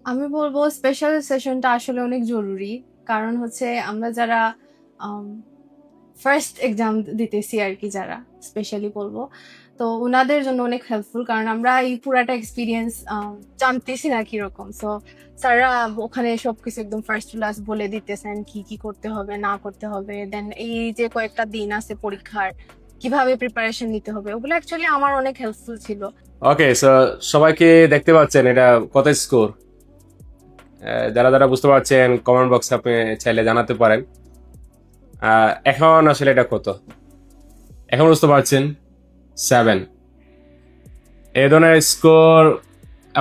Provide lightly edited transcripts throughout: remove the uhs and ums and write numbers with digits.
আমি বলবো স্পেশাল সেশনটা আসলে অনেক জরুরি। কারণ হচ্ছে আমরা যারা ফার্স্ট এক্সাম দিতেছি আরকি যারা স্পেশালি বলবো। তো উনাদের জন্য অনেক হেল্পফুল কারণ আমরা এই পুরাটা এক্সপেরিয়েন্স জানতেছি না কিরকম। সো স্যাররা ওখানে সবকিছু একদম ফার্স্ট টু লাস্ট বলে দিতেছেন কি, কি করতে হবে না করতে হবে। দেন এই যে কয়েকটা দিন আছে পরীক্ষার, কিভাবে প্রিপারেশন নিতে হবে ওগুলো অ্যাকচুয়ালি আমার অনেক হেল্পফুল ছিল। ওকে, সো সবাইকে দেখতে পাচ্ছেন এটা কত স্কোর? যারা যারা বুঝতে পারছেন কমেন্ট বক্সে আপনি চাইলে জানাতে পারেন। এখন আসলে এটা কত? এখন বুঝতে পারছেন 7। এই ধরনের স্কোর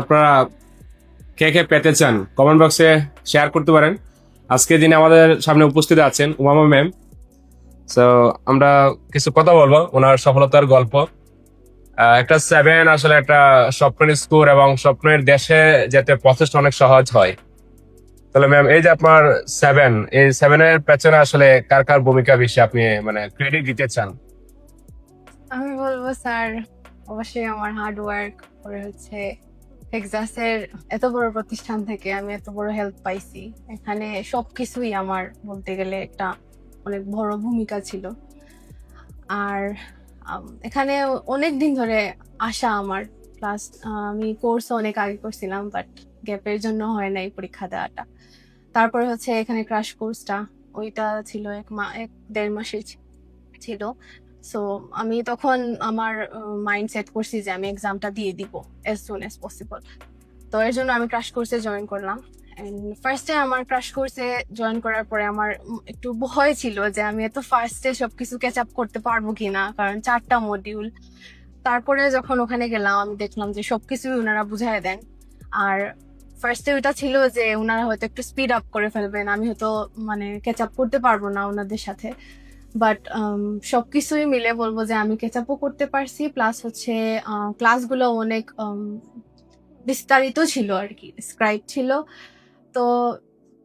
আপনারা কে কে পেতে চান কমেন্ট বক্সে শেয়ার করতে পারেন। আজকের দিনে আমাদের সামনে উপস্থিত আছেন উমামা ম্যাম। সো আমরা কিছু কথা বলবো ওনার সফলতার গল্প। একটা 7 আসলে একটা স্বপ্নের স্কোর এবং স্বপ্নের দেশে যেতে প্রসেসটা অনেক সহজ হয়। তাহলে ম্যাম, এই যে আপনার 7, এই 7-এর পেছনে আসলে কার কার ভূমিকা বেশি আপনি মানে ক্রেডিট দিতে চান? আমি বলবো স্যার অবশ্যই আমার হার্ড ওয়ার্ক করে হচ্ছে টেক্সাসের এত বড় প্রতিষ্ঠান থেকে আমি এত বড় হেল্প পাইছি। এখানে সবকিছুই আমার বলতে গেলে একটা অনেক বড় ভূমিকা ছিল। আর এখানে অনেক দিন ধরে আসা আমার। প্লাস আমি কোর্স অনেক আগে করছিলাম, বাট গ্যাপের জন্য হয় নাই পরীক্ষা দেওয়াটা। তারপরে হচ্ছে এখানে ক্রাশ কোর্সটা, ওইটা ছিল 1.5 মাসের ছিল। সো আমি তখন আমার মাইন্ড সেট করছি যে আমি এক্সামটা দিয়ে দিব এজ সুন এজ পসিবল। তো এর জন্য আমি ক্রাশ কোর্সে জয়েন করলাম। ফার্স্টে আমার ক্রাশ কোর্সে জয়েন করার পরে আমার একটু ভয় ছিল যে আমি এত ফার্স্টে সবকিছু ক্যাচ আপ করতে পারবো কিনা, কারণ 4টা মডিউল। তারপরে যখন ওখানে গেলাম আমি দেখলাম যে সবকিছুই ওনারা বুঝাই দেন। আর ফার্স্টে ওইটা ছিল যে ওনারা হয়তো একটু স্পিড আপ করে ফেলবেন, আমি হয়তো মানে ক্যাচ আপ করতে পারবো না ওনাদের সাথে। বাট সবকিছুই মিলে বলবো যে আমি ক্যাচ আপও করতে পারছি, প্লাস হচ্ছে ক্লাসগুলো অনেক বিস্তারিত ছিল আর কি, স্ক্রাইব ছিল। তো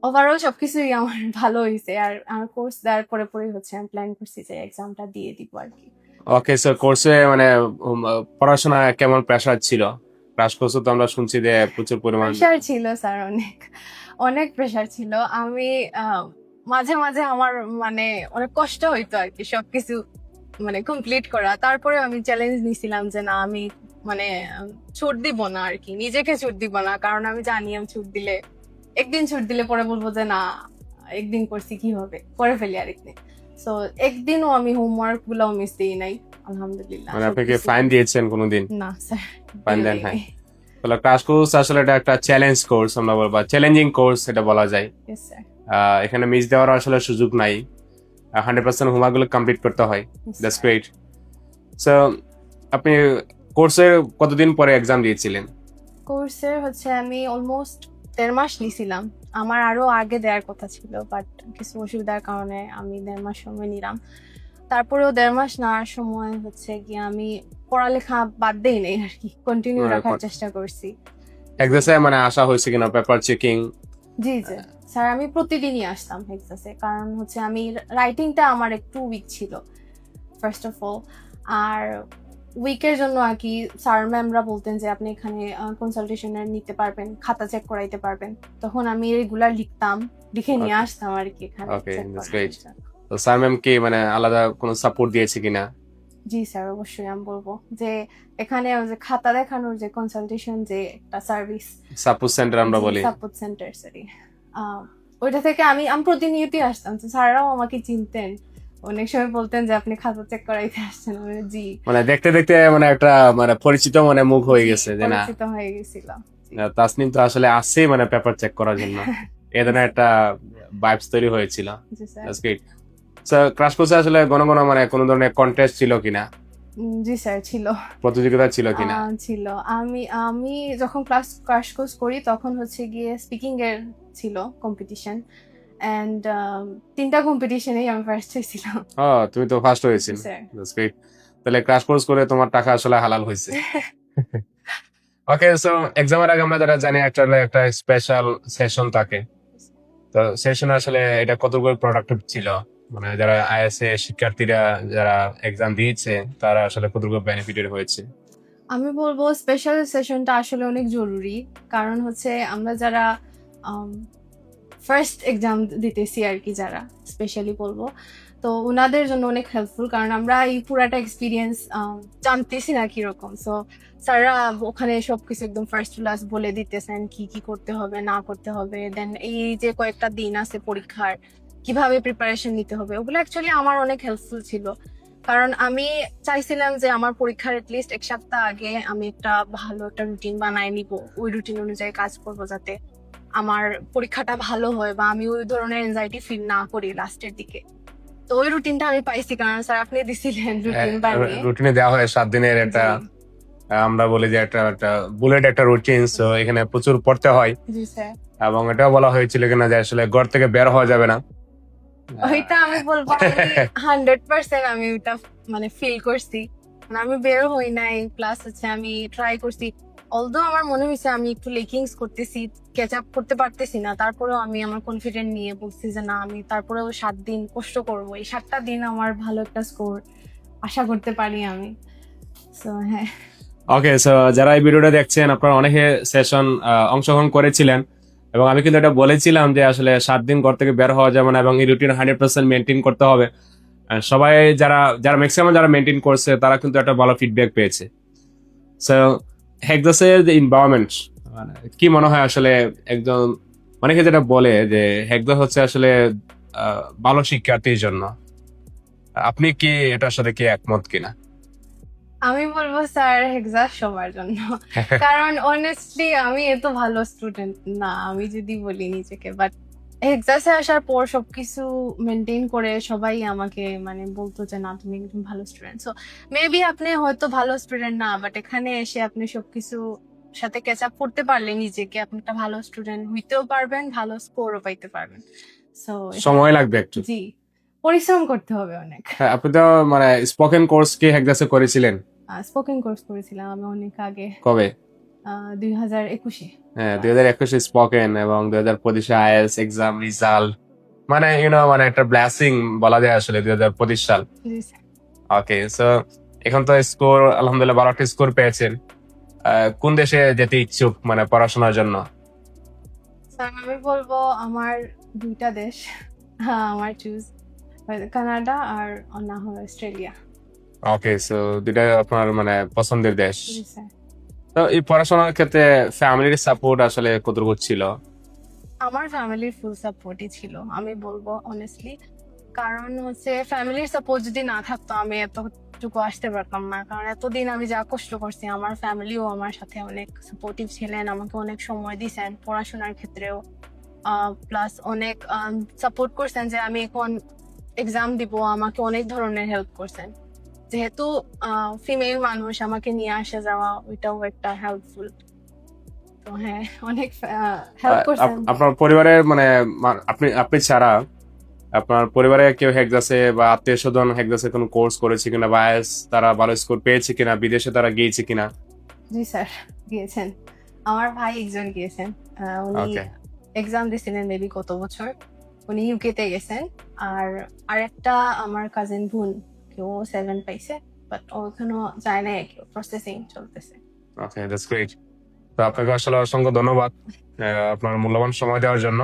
ওভারঅল সবকিছুই আমার ভালো হয়েছে। আর আমার কোর্স দেওয়ার পরে পরে হচ্ছে আমি প্ল্যান করছি যে এক্সামটা দিয়ে দিব আর কি। ওকে স্যার, কোর্সে মানে পড়াশোনা কেমন প্রেশার ছিল? ক্রাশ কোর্সে তো আমরা শুনছি যে প্রচুর পরিমাণ। প্রেশার ছিল স্যার, অনেক অনেক প্রেশার ছিল। আমি মাঝে মাঝে আমার মানে অনেক কষ্ট হইতো আর কি সবকিছু মানে কমপ্লিট করা। তারপরে আমি চ্যালেঞ্জ নিছিলাম যে না আমি মানে ছুট দিব না আর কি, নিজেকে ছুট দিব না, কারণ আমি জানি আমি ছুট দিলে একদিন ছুট দিলে পরে বলবো যে না একদিন করছি কি হবে, করে ফেলি আরেকদিন। সো একদিনও আমি হোমওয়ার্ক গুলাও মিস দিই নাই, আলহামদুলিল্লাহ মানে আপনি কি সবকিছু। ফাইন দিয়েছেন কোনোদিন? না স্যার, ফাইন দেন, দেই হ্যাঁ। নাই। তাহলে ক্রাশ কোর্স আসলে এটা একটা চ্যালেঞ্জ কোর্স আমরা বলবো, চ্যালেঞ্জিং কোর্স এটা বলা যায়। Yes sir. এখানে মিস দেওয়ার আসলে সুযোগ নাই। 100% হোমওয়ার্ক গুলো কমপ্লিট করতে হয়। Yes that's sir. Great. So আপনি কোর্সের কতদিন পরে এক্সাম দিয়েছিলেন? কোর্সের হচ্ছে আমি অলমোস্ট 1.5 মাস নিছিলাম। আমার আরো আগে দেওয়ার কথা ছিল, বাট কিছু অসুবিধার কারণে আমি 1.5 মাস সময় নিলাম। তারপরেও 1.5 মাস নেওয়ার সময় হচ্ছে গিয়ে আমি পড়ালেখা বাদ দেই নাই আর কি, কন্টিনিউ রাখার চেষ্টা করছি। এক্সাসে মানে আসা হয়েছে কিনা, পেপার চেকিং? জি জি স্যার, আমি প্রতিদিনই আসতাম হেক্সাসে, কারণ হচ্ছে আমি রাইটিংটা আমার একটু উইক ছিল ফার্স্ট অফ অল। আর উইকের জন্য আর কি স্যার ম্যামরা বলতেন যে আপনি এখানে কনসালটেশনে নিতে পারবেন, খাতা চেক করাইতে পারবেন। তখন আমি রেগুলার লিখতাম, লিখে নিয়ে আসতাম আর কি এখানে ওকে, চেক দ্যাটস করার গ্রেট। জন্য। তো স্যার ম্যাম কি মানে আলাদা কোনো সাপোর্ট দিয়েছে কিনা? জি স্যার, অবশ্যই আমি বলবো যে এখানে ওই যে খাতা দেখানোর যে কনসালটেশন যে একটা সার্ভিস, সাপোর্ট সেন্টার আমরা জি বলি। সাপোর্ট সেন্টার সরি, ওইটা থেকে আমি আমি প্রতিনিয়তই আসতাম। তো স্যাররাও আমাকে চিনতেন, অনেক সময় বলতেন যে আপনি খাতা চেক করাইতে আসছেন। আমি বলি, জি মানে দেখতে দেখতে মানে একটা মানে পরিচিত মানে মুখ হয়ে জি গেছে যে না, পরিচিত হয়ে গেছিল। জি তাসনিম তো আসলে আসছেই মানে পেপার চেক করার জন্য। এই জি ধরনের স্যার। একটা ভাইবস তৈরি হয়েছিল। জি sir. That's great. Sir, crash কোর্সে আসলে ঘন ঘন মানে কোনো ধরনের কন্টেস্ট ছিল কিনা, জি স্যার ছিল। প্রতিযোগিতা ছিল কিনা? ছিল। আমি আমি যখন ক্রাশ কোর্স করি তখন হচ্ছে গিয়ে স্পিকিং এর ছিল কম্পিটিশন। এন্ড 3টা কম্পিটিশনেই আমি ফার্স্ট হয়েছিলাম। ও, তুমি তো ফার্স্ট জি হয়েছিল। স্যার। That's great. তাহলে ক্রাশ কোর্স করে তোমার টাকা আসলে হালাল হয়েছে। ওকে, সো এক্সামের আগে আমরা যারা জানি একটা একটা স্পেশাল সেশন থাকে। তো সেশন আসলে এটা কতটুকু প্রোডাক্টিভ ছিল? মানে যারা আইএসএ শিক্ষার্থীরা যারা এক্সাম দিয়েছে তারা আসলে কতটুকু বেনিফিটেড হয়েছে? আমি বলবো স্পেশাল সেশনটা আসলে অনেক জরুরি, কারণ হচ্ছে আমরা যারা ফার্স্ট এক্সাম দিতেছি আর কি, যারা স্পেশালি বলবো, তো ওনাদের জন্য অনেক হেল্পফুল, কারণ আমরা এই পুরাটা এক্সপিরিয়েন্স জানতেছি না কিরকম। সো স্যাররা ওখানে সবকিছু একদম ফার্স্ট টু লাস্ট বলে দিতেছেন কি কি করতে হবে না করতে হবে। দেন এই যে কয়েকটা দিন আছে পরীক্ষার, কিভাবে প্রিপারেশন নিতে হবে, ওগুলো অ্যাকচুয়ালি আমার অনেক হেল্পফুল ছিল। কারণ আমি চাইছিলাম যে আমার পরীক্ষার এটলিস্ট 1 সপ্তাহ আগে আমি একটা ভালো একটা রুটিন বানায় নিব, ওই রুটিন অনুযায়ী কাজ করব, যাতে আমার পরীক্ষাটা ভালো হয় বা আমি ওই ধরনের এনজাইটি ফিল না করি লাস্টের দিকে। তো ওই রুটিনটা আমি পাইছি, কারণ স্যার আপনি দিছিলেন রুটিন বানিয়ে। রুটিনে দেওয়া হয় 7 দিনের একটা, জি, আমরা বলি যে একটা বুলেট একটা রুটিন। তো এখানে প্রচুর পড়তে হয়, জি স্যার। এবং এটাও বলা হয়েছিল কিনা যে আসলে ঘর থেকে বের হওয়া যাবে না। ওইটা আমি বলবো আমি 100% আমি ওটা মানে ফিল করছি। মানে আমি বের হই নাই, প্লাস হচ্ছে আমি ট্রাই করছি। অলদো আমার মনে হয়েছে আমি একটু লেকিংস করতেছি, ক্যাচ আপ করতে পারতেছি না, তারপরেও আমি আমার কনফিডেন্ট নিয়ে বলছি যে না, আমি তারপরেও 7 দিন কষ্ট করব, এই 7টা দিন আমার ভালো একটা স্কোর আশা করতে পারি আমি। সো হ্যাঁ। ওকে, সো যারা এই ভিডিওটা দেখছেন, আপনারা অনেকে সেশন অংশগ্রহণ করেছিলেন, এবং আমি কিন্তু এটা বলেছিলাম যে আসলে 7 দিন ঘর থেকে বের হওয়া যাবে না, এবং এই রুটিন 100% মেনটেন করতে হবে। সবাই যারা যারা ম্যাক্সিমাম যারা মেনটেন করছে তারা কিন্তু একটা ভালো ফিডব্যাক পেয়েছে। সো হেক্সাসের যে এনভায়রনমেন্ট, মানে কি মনে হয় আসলে, একজন অনেকে যেটা বলে যে হেক্সাস হচ্ছে আসলে ভালো শিক্ষার্থীর জন্য, আপনি কি এটার সাথে কি একমত কিনা? আমি বলবো স্যার হেক্সাস সবার জন্য, কারণ অনেস্টলি আমি এত ভালো স্টুডেন্ট না, আমি যদি বলি নিজেকে, বাট হেক্সাসে আসার পর সবকিছু মেনটেন করে সবাই আমাকে মানে বলতো যে না, তুমি একদম ভালো স্টুডেন্ট। সো মেবি আপনি হয়তো ভালো স্টুডেন্ট না, বাট এখানে এসে আপনি সবকিছু সাথে ক্যাচ আপ করতে পারলে নিজেকে, আপনি একটা ভালো স্টুডেন্ট হইতেও পারবেন, ভালো স্কোরও পাইতে পারবেন। সো সময় লাগবে একটু। জি, পরিশ্রম করতে হবে অনেক। হ্যাঁ, আপনি তো মানে স্পোকেন কোর্স কি হেক্সাসে করেছিলেন? স্পোকেন কোর্স করেছিলাম আমি অনেক আগে, কবে? 2021-এ। হ্যাঁ, 2021 স্পোকেন, এবং 2025 আইএলটিএস এক্সাম রেজাল্ট, মানে মানে একটা ব্লেসিং বলা যায় আসলে 2025 সাল। জি স্যার। ওকে, সো এখন তো স্কোর আলহামদুলিল্লাহ 12টা স্কোর পেয়েছেন। কোন দেশে যেতে ইচ্ছুক মানে পড়াশোনার জন্য? স্যার আমি বলবো আমার 2টা দেশ, হ্যাঁ, আমার চুজ কানাডা আর না হয় অস্ট্রেলিয়া। ওকে, সো দুইটা আপনার মানে পছন্দের দেশ। জি স্যার। তো এই পড়াশোনার ক্ষেত্রে ফ্যামিলির সাপোর্ট আসলে কতটুকু ছিল? আমার ফ্যামিলির ফুল সাপোর্টই ছিল, আমি বলবো অনেস্টলি। কারণ হচ্ছে ফ্যামিলির সাপোর্ট যদি না থাকতো আমি এতটুকু আসতে পারতাম না, কারণ এতদিন আমি যা কষ্ট করছি, আমার ফ্যামিলিও আমার সাথে অনেক সাপোর্টিভ ছিলেন, আমাকে অনেক সময় দিয়েছেন পড়াশোনার ক্ষেত্রেও, প্লাস অনেক সাপোর্ট করছেন যে আমি এখন এক্সাম দিব, আমাকে অনেক ধরনের হেল্প করছেন। যেহেতু ফিমেল মানুষ, আমাকে নিয়ে আসা যাওয়া ওইটাও একটা হেল্পফুল। তো হ্যাঁ, অনেক হেল্প করছেন। আপনার পরিবারের মানে আপনি আপনি ছাড়া আপনার পরিবারে কেউ হেক্সাসে বা আত্মীয় স্বজন হেক্সাসে কোনো কোর্স করেছে কিনা, বা IELTS তারা ভালো স্কোর পেয়েছে কিনা, বিদেশে তারা গিয়েছে কিনা? জি স্যার, গিয়েছেন। আমার ভাই একজন গিয়েছেন, উনি ওকে, এক্সাম দিয়েছিলেন মেবি কত বছর, উনি ইউকেতে গেছেন। আর আরেকটা আমার কাজিন বোন, কেউ 7 পাইছে, বাট ওখানেও যায় না, প্রসেসিং চলতেছে। ওকে, দ্যাটস গ্রেট। তো আপনাকে আসলে অসংখ্য ধন্যবাদ আপনার মূল্যবান সময় দেওয়ার জন্য।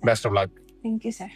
Best of luck. Thank you sir.